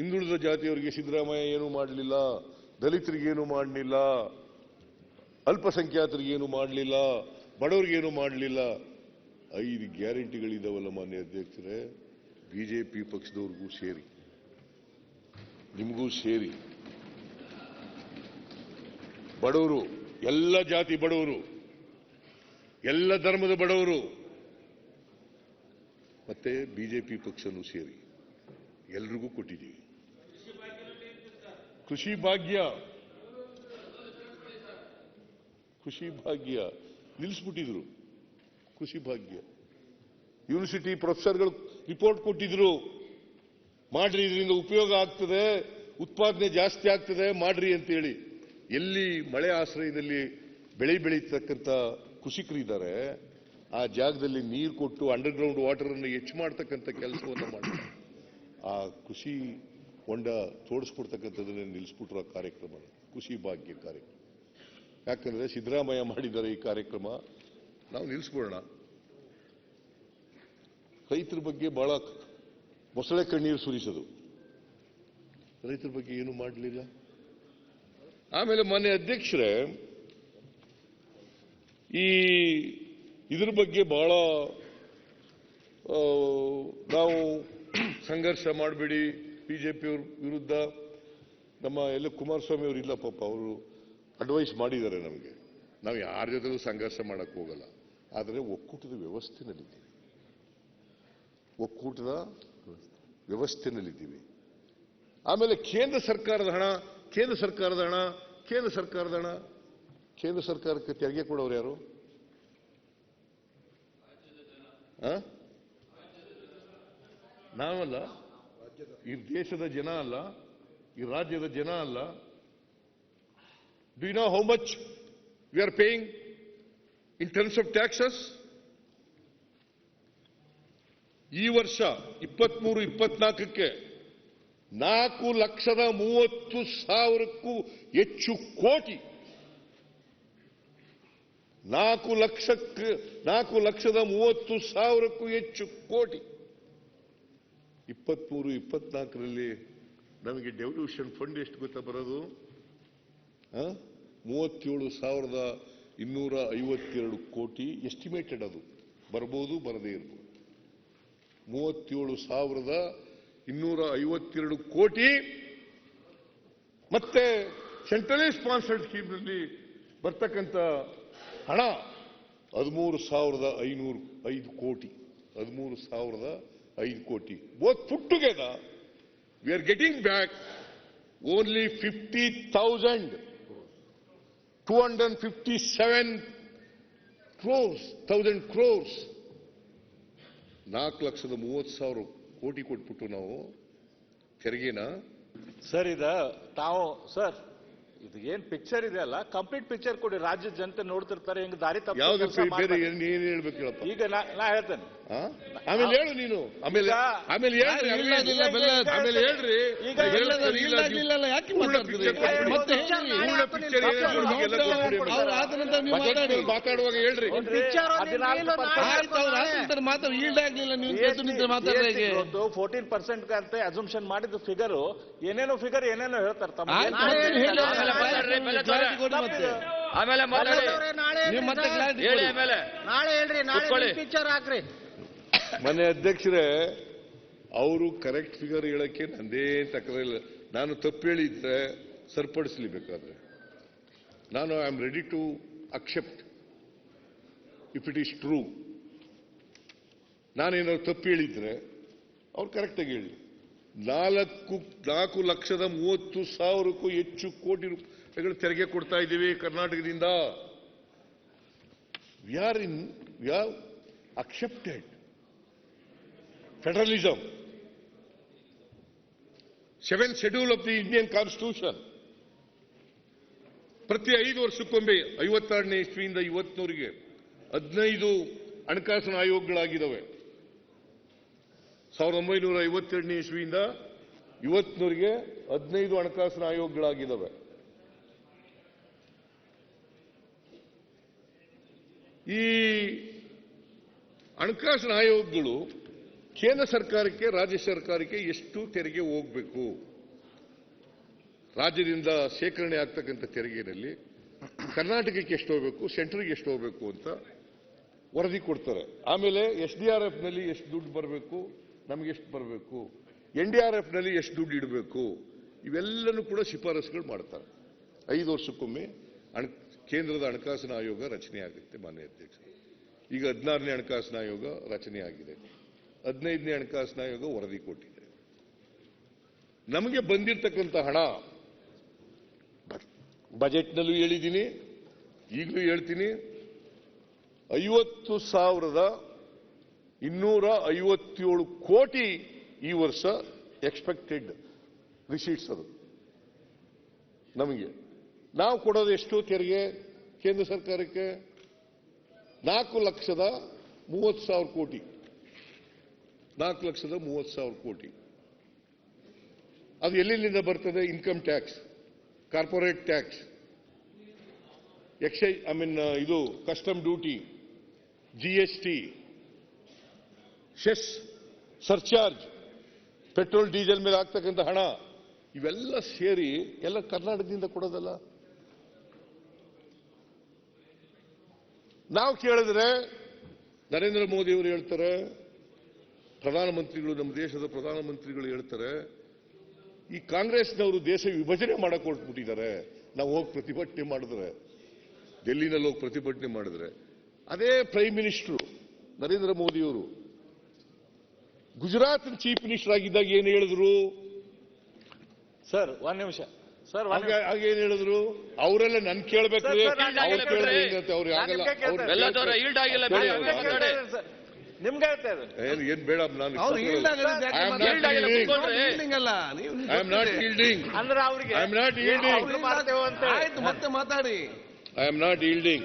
ಹಿಂದುಳಿದ ಜಾತಿಯವರಿಗೆ ಸಿದ್ದರಾಮಯ್ಯ ಏನೂ ಮಾಡಲಿಲ್ಲ, ದಲಿತರಿಗೇನು ಮಾಡಲಿಲ್ಲ, ಅಲ್ಪಸಂಖ್ಯಾತರಿಗೇನು ಮಾಡಲಿಲ್ಲ, ಬಡವರಿಗೇನು ಮಾಡಲಿಲ್ಲ. 5 ಗ್ಯಾರಂಟಿಗಳಿದಾವಲ್ಲ ಮಾನ್ಯ ಅಧ್ಯಕ್ಷರೇ, ಬಿಜೆಪಿ ಪಕ್ಷದವ್ರಿಗೂ ಸೇರಿ, ನಿಮಗೂ ಸೇರಿ, ಬಡವರು, ಎಲ್ಲ ಜಾತಿ ಬಡವರು, ಎಲ್ಲ ಧರ್ಮದ ಬಡವರು, ಮತ್ತೆ ಬಿಜೆಪಿ ಪಕ್ಷನೂ ಸೇರಿ ಎಲ್ರಿಗೂ ಕೊಟ್ಟಿದ್ದೀವಿ. ಕೃಷಿ ಭಾಗ್ಯ ನಿಲ್ಲಿಸ್ಬಿಟ್ಟಿದ್ರು. ಕೃಷಿ ಭಾಗ್ಯ ಯೂನಿವರ್ಸಿಟಿ ಪ್ರೊಫೆಸರ್ಗಳು ರಿಪೋರ್ಟ್ ಕೊಟ್ಟಿದ್ರು, ಮಾಡ್ರಿ, ಇದರಿಂದ ಉಪಯೋಗ ಆಗ್ತದೆ, ಉತ್ಪಾದನೆ ಜಾಸ್ತಿ ಆಗ್ತದೆ, ಮಾಡ್ರಿ ಅಂತೇಳಿ. ಎಲ್ಲಿ ಮಳೆ ಆಶ್ರಯದಲ್ಲಿ ಬೆಳೀತಕ್ಕಂಥ ಕೃಷಿಕರಿದ್ದಾರೆ ಆ ಜಾಗದಲ್ಲಿ ನೀರು ಕೊಟ್ಟು ಅಂಡರ್ಗ್ರೌಂಡ್ ವಾಟರ್ ಅನ್ನು ಹೆಚ್ಚು ಮಾಡತಕ್ಕಂಥ ಕೆಲಸವನ್ನು ಮಾಡ್ತಾರೆ. ಆ ಕೃಷಿ ಹೊಂಡ ತೋಡಿಸ್ಕೊಡ್ತಕ್ಕಂಥದ್ದನ್ನೇ ನಿಲ್ಲಿಸ್ಬಿಟ್ರು. ಆ ಕಾರ್ಯಕ್ರಮ ಕೃಷಿ ಭಾಗ್ಯ ಕಾರ್ಯಕ್ರಮ. ಯಾಕಂದ್ರೆ ಸಿದ್ದರಾಮಯ್ಯ ಮಾಡಿದ್ದಾರೆ ಈ ಕಾರ್ಯಕ್ರಮ, ನಾವು ನಿಲ್ಲಿಸ್ಬಿಡೋಣ. ರೈತರ ಬಗ್ಗೆ ಬಹಳ ಮೊಸಳೆ ಕಣ್ಣೀರು ಸುರಿಸೋದು, ರೈತರ ಬಗ್ಗೆ ಏನು ಮಾಡಲಿಲ್ಲ. ಆಮೇಲೆ ಮಾನ್ಯ ಅಧ್ಯಕ್ಷರೇ, ಇದ್ರ ಬಗ್ಗೆ ಬಹಳ ನಾವು ಸಂಘರ್ಷ ಮಾಡಬೇಡಿ ಬಿಜೆಪಿಯವ್ರ ವಿರುದ್ಧ. ನಮ್ಮ ಎಲ್ಲ ಕುಮಾರಸ್ವಾಮಿ ಅವರು ಇಲ್ಲ ಪಾಪ, ಅವರು ಅಡ್ವೈಸ್ ಮಾಡಿದ್ದಾರೆ ನಮಗೆ. ನಾವು ಯಾರ ಜೊತೆಗೂ ಸಂಘರ್ಷ ಮಾಡಕ್ ಹೋಗಲ್ಲ, ಆದರೆ ಒಕ್ಕೂಟದ ವ್ಯವಸ್ಥೆನಲ್ಲಿದ್ದೀವಿ. ಆಮೇಲೆ ಕೇಂದ್ರ ಸರ್ಕಾರಕ್ಕೆ ತೆರಿಗೆ ಕೊಡೋರು ಯಾರು? ನಾವಲ್ಲ, ಈ ದೇಶದ ಜನ ಅಲ್ಲ, ಈ ರಾಜ್ಯದ ಜನ ಅಲ್ಲ. Do you know how much we are paying in terms of taxes? ಈ ವರ್ಷ 23-24ಕ್ಕೆ 4,30,30,000ಕ್ಕೂ ಹೆಚ್ಚು ಕೋಟಿ, 4,30,30,000ಕ್ಕೂ ಹೆಚ್ಚು ಕೋಟಿ 23-24ರಲ್ಲಿ ನಮಗೆ ಡೆವಲ್ಯೂಷನ್ ಫಂಡ್ ಎಷ್ಟು ಗೊತ್ತಾ ಬರೋದು? 37,252 ಕೋಟಿ ಎಸ್ಟಿಮೇಟೆಡ್. ಅದು ಬರ್ಬೋದು, ಬರದೇ ಇರ್ಬೋದು. 37,252 ಕೋಟಿ. ಮತ್ತೆ ಸೆಂಟ್ರಲಿ ಸ್ಪಾನ್ಸರ್ಡ್ ಸ್ಕೀಮ್ನಲ್ಲಿ ಬರ್ತಕ್ಕಂಥ ಹಣ 13,505 ಕೋಟಿ. 13,005 ಕೋಟಿ. Both put together we are getting back only 50,257 crores. 4,30,000 ಕೋಟಿ ಕೊಟ್ಬಿಟ್ಟು ನಾವು ತೆರಿಗೆನ. ಸರ್, ತಾವು ಸರ್, ಇದು ಏನ್ ಪಿಕ್ಚರ್ ಇದೆ ಅಲ್ಲ, ಕಂಪ್ಲೀಟ್ ಪಿಕ್ಚರ್ ಕೊಡಿ. ರಾಜ್ಯದ ಜನತೆ ನೋಡ್ತಿರ್ತಾರೆ, ಹೆಂಗ್ ದಾರಿ ತಪ್ಪು. ಯಾವ್ದು ಬೇರೆ ಏನ್ ಹೇಳ್ಬೇಕು ಹೇಳಪ್ಪ. ಈಗ ನಾ ಹೇಳ್ತೇನೆ, ಆಮೇಲೆ ಹೇಳು ನೀನು. ಆಮೇಲೆ ಹೇಳ್ರಿ. ಮಾತಾಡುವಾಗ ಹೇಳ್ರಿ. 14% ಅಂತ ಅಸಂಪ್ಷನ್ ಮಾಡಿದ ಫಿಗರ್ ಏನೇನೋ ಹೇಳ್ತಾರೆ. ಆಮೇಲೆ ಮನೆ ಅಧ್ಯಕ್ಷರೇ, ಅವರು ಕರೆಕ್ಟ್ ಫಿಗರ್ ಹೇಳಕ್ಕೆ ನಂದೇ ತಕರಿಲ್ಲ. ನಾನು ತಪ್ಪು ಹೇಳಿದ್ರೆ ಸರಿಪಡಿಸಲಿ ಬೇಕಾದ್ರೆ. ನಾನು I am ready to accept if it is true. ನಾನೇನಾದ್ರು ತಪ್ಪು ಹೇಳಿದ್ರೆ ಅವ್ರು ಕರೆಕ್ಟಾಗಿ ಹೇಳಿ. 4,30,30,000ಕ್ಕೂ ಹೆಚ್ಚು ಕೋಟಿ ರೂಪಾಯಿಗಳು ತೆರಿಗೆ ಕೊಡ್ತಾ ಇದ್ದೀವಿ ಕರ್ನಾಟಕದಿಂದ. We have accepted federalism, 7th schedule of the Indian constitution. ಪ್ರತಿ 5 ವರ್ಷಕ್ಕೊಮ್ಮೆ 52ನೇ ಇಸ್ವಿಯಿಂದ ಇವತ್ತಿನವರೆಗೆ 15 ಹಣಕಾಸಿನ ಆಯೋಗಗಳಾಗಿದ್ದಾವೆ. 1952ನೇ ಇಸ್ವಿಯಿಂದ ಇವತ್ತಿನವರೆಗೆ 15 ಹಣಕಾಸಿನ ಆಯೋಗಗಳಾಗಿದ್ದಾವೆ. ಈ ಹಣಕಾಸಿನ ಆಯೋಗಗಳು ಕೇಂದ್ರ ಸರ್ಕಾರಕ್ಕೆ, ರಾಜ್ಯ ಸರ್ಕಾರಕ್ಕೆ ಎಷ್ಟು ತೆರಿಗೆ ಹೋಗಬೇಕು ರಾಜ್ಯದಿಂದ ಶೇಖರಣೆ ಆಗ್ತಕ್ಕಂಥ ತೆರಿಗೆಯಲ್ಲಿ ಕರ್ನಾಟಕಕ್ಕೆ ಎಷ್ಟು ಹೋಗಬೇಕು, ಸೆಂಟ್ರಿಗೆ ಎಷ್ಟು ಹೋಗಬೇಕು ಅಂತ ವರದಿ ಕೊಡ್ತಾರೆ. ಆಮೇಲೆ SDRF ನಲ್ಲಿ ಎಷ್ಟು ದುಡ್ಡು ಬರಬೇಕು, ನಮಗೆ ಎಷ್ಟು ಬರಬೇಕು, NDRF ನಲ್ಲಿ ಎಷ್ಟು ದುಡ್ಡು ಇಡಬೇಕು, ಇವೆಲ್ಲನೂ ಕೂಡ ಶಿಫಾರಸುಗಳು ಮಾಡ್ತಾರೆ. 5 ವರ್ಷಕ್ಕೊಮ್ಮೆ ಕೇಂದ್ರದ ಹಣಕಾಸಿನ ಆಯೋಗ ರಚನೆ ಆಗುತ್ತೆ. ಮಾನ್ಯ ಅಧ್ಯಕ್ಷ, ಈಗ 16ನೇ ಹಣಕಾಸಿನ ಆಯೋಗ ರಚನೆ ಆಗಿದೆ. 15ನೇ ಹಣಕಾಸಿನ ಆಯೋಗ ವರದಿ ಕೊಟ್ಟಿದೆ. ನಮಗೆ ಬಂದಿರತಕ್ಕಂಥ ಹಣ ಬಜೆಟ್ನಲ್ಲೂ ಹೇಳಿದ್ದೀನಿ, ಈಗಲೂ ಹೇಳ್ತೀನಿ, 50,257 ಕೋಟಿ ಈ ವರ್ಷ ಎಕ್ಸ್ಪೆಕ್ಟೆಡ್ ರಿಸೀಟ್ಸ್. ಅದು ನಮಗೆ ನಾವು ಕೊಡೋದು ಎಷ್ಟು ತೆರಿಗೆ ಕೇಂದ್ರ ಸರ್ಕಾರಕ್ಕೆ? 4,30,30,000 ಕೋಟಿ. 4,30,30,000 ಕೋಟಿ. ಅದು ಎಲ್ಲಿಂದ ಬರ್ತದೆ? Income tax, corporate tax, excise, ಇದು custom duty, GST, cess, surcharge, petrol diesel ಮೇಲೆ ಆಗ್ತಕ್ಕಂಥ ಹಣ, ಇವೆಲ್ಲ ಸೇರಿ ಎಲ್ಲ ಕರ್ನಾಟಕದಿಂದ ಕೊಡೋದಲ್ಲ. ನಾವು ಕೇಳಿದ್ರೆ ನರೇಂದ್ರ ಮೋದಿ ಅವರು ಹೇಳ್ತಾರೆ, ಪ್ರಧಾನಮಂತ್ರಿಗಳು, ನಮ್ಮ ದೇಶದ ಪ್ರಧಾನಮಂತ್ರಿಗಳು ಹೇಳ್ತಾರೆ, ಈ ಕಾಂಗ್ರೆಸ್ನವರು ದೇಶ ವಿಭಜನೆ ಮಾಡಕ್ಕೆ ಹೊರಟ್ಬಿಟ್ಟಿದ್ದಾರೆ. ನಾವು ಹೋಗಿ ಪ್ರತಿಭಟನೆ ಮಾಡಿದ್ರೆ, ಡೆಲ್ಲಿನಲ್ಲಿ ಹೋಗಿ ಪ್ರತಿಭಟನೆ ಮಾಡಿದ್ರೆ, ಅದೇ ಪ್ರೈಮ್ ಮಿನಿಸ್ಟರ್ ನರೇಂದ್ರ ಮೋದಿಯವರು ಗುಜರಾತ್ ಚೀಫ್ ಮಿನಿಸ್ಟರ್ ಆಗಿದ್ದಾಗ ಏನು ಹೇಳಿದ್ರು ಸರ್? ಒಂದ್ ನಿಮಿಷ ಸರ್. ಹಾಗೇನ್ ಹೇಳಿದ್ರು? ಅವರೆಲ್ಲ ನನ್ ಕೇಳ್ಬೇಕು, ಅವ್ರು ಆಗಲ್ಲ. ಬೆಲ್ಲದವರ ಈಲ್ಡ್ ಆಗಿಲ್ಲ, ನಿಮ್ಗೆ ಹೇಳ್ತಾ ಇದ್ದಾರೆ ಏನ್ ಬೇಡ, ನಾನು ಅಂದ್ರೆ ಅವ್ರಿಗೆ ಮತ್ತೆ ಮಾತಾಡಿ. I am not yielding.